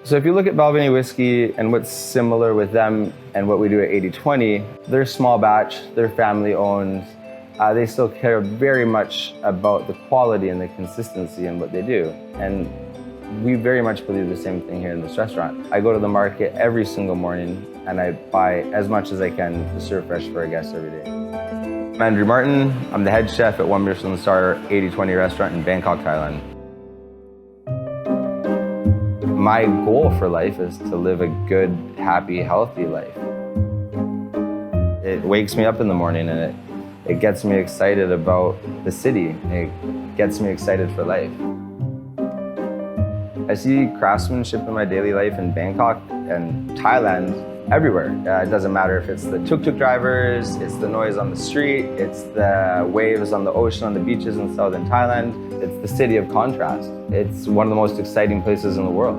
So if you look at Balvenie whiskey and what's similar with them and what we do at 80/20, they're small batch, they're family owned. They still care very much about the quality and the consistency in what they do. And we very much believe the same thing here in this restaurant. I go to the market every single morning and I buy as much as I can to serve fresh for our guests every day. I'm Andrew Martin. I'm the head chef at one Michelin Star 80/20 restaurant in Bangkok, Thailand. My goal for life is to live a good, happy, healthy life. It wakes me up in the morning and it gets me excited about the city. It gets me excited for life. I see craftsmanship in my daily life in Bangkok and Thailand everywhere. It doesn't matter if it's the tuk-tuk drivers, it's the noise on the street, it's the waves on the ocean on the beaches in southern Thailand. It's the city of contrast. It's one of the most exciting places in the world.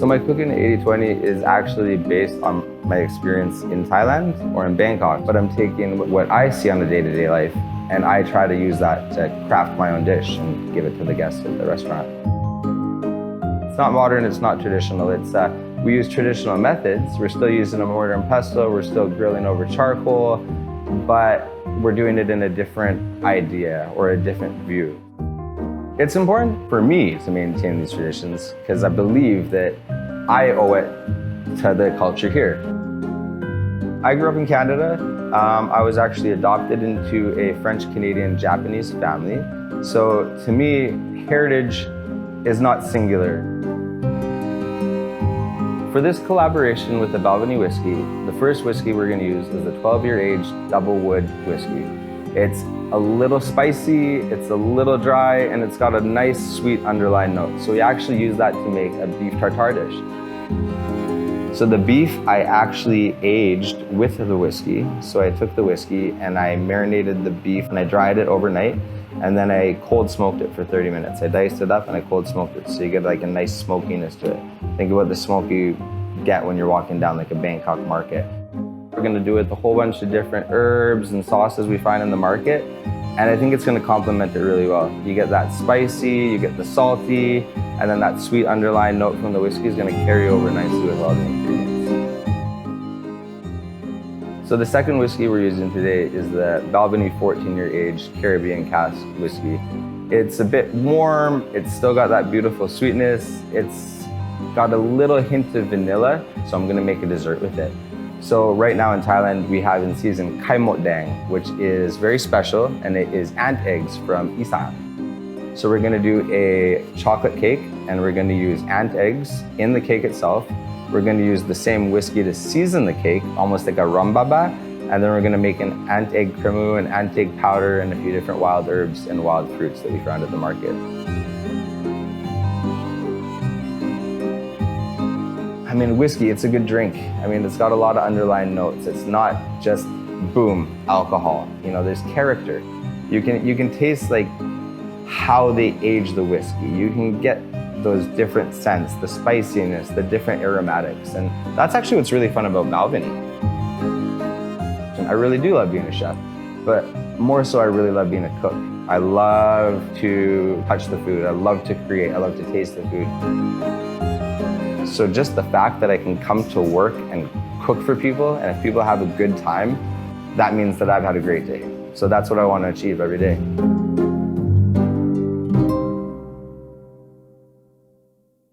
So my cooking at 80/20 is actually based on my experience in Thailand or in Bangkok, but I'm taking what I see on a day-to-day life and I try to use that to craft my own dish and give it to the guests at the restaurant. It's not modern, it's not traditional. We use traditional methods. We're still using a mortar and pestle, we're still grilling over charcoal, but we're doing it in a different idea or a different view. It's important for me to maintain these traditions because I believe that I owe it to the culture here. I grew up in Canada. I was actually adopted into a French-Canadian-Japanese family. So to me, heritage is not singular. For this collaboration with the Balvenie whiskey, the first whiskey we're going to use is the 12-year aged double wood whiskey. It's a little spicy, it's a little dry, and it's got a nice sweet underlying note. So we actually use that to make a beef tartare dish. So the beef I actually aged with the whiskey. So I took the whiskey and I marinated the beef and I dried it overnight and then I cold smoked it for 30 minutes. I diced it up and I cold smoked it so you get like a nice smokiness to it. Think about the smoke you get when you're walking down like a Bangkok market. We're gonna do it with a whole bunch of different herbs and sauces we find in the market, and I think it's gonna complement it really well. You get that spicy, you get the salty, and then that sweet underlying note from the whiskey is gonna carry over nicely with all the ingredients. So the second whiskey we're using today is the Balvenie 14-year aged Caribbean cask whiskey. It's a bit warm, it's still got that beautiful sweetness, it's got a little hint of vanilla, so I'm gonna make a dessert with it. So right now in Thailand, we have in season Khai Mot Dang, which is very special, and it is ant eggs from Isan. So we're gonna do a chocolate cake, and we're gonna use ant eggs in the cake itself. We're gonna use the same whiskey to season the cake, almost like a rum baba, and then we're gonna make an ant egg cremu, an ant egg powder, and a few different wild herbs and wild fruits that we found at the market. I mean, whiskey, it's a good drink. I mean, it's got a lot of underlying notes. It's not just, boom, alcohol. You know, there's character. You can taste like how they age the whiskey. You can get those different scents, the spiciness, the different aromatics. And that's actually what's really fun about Balvenie. I really do love being a chef, but more so I really love being a cook. I love to touch the food. I love to create. I love to taste the food. So just the fact that I can come to work and cook for people, and if people have a good time, that means that I've had a great day. So that's what I want to achieve every day.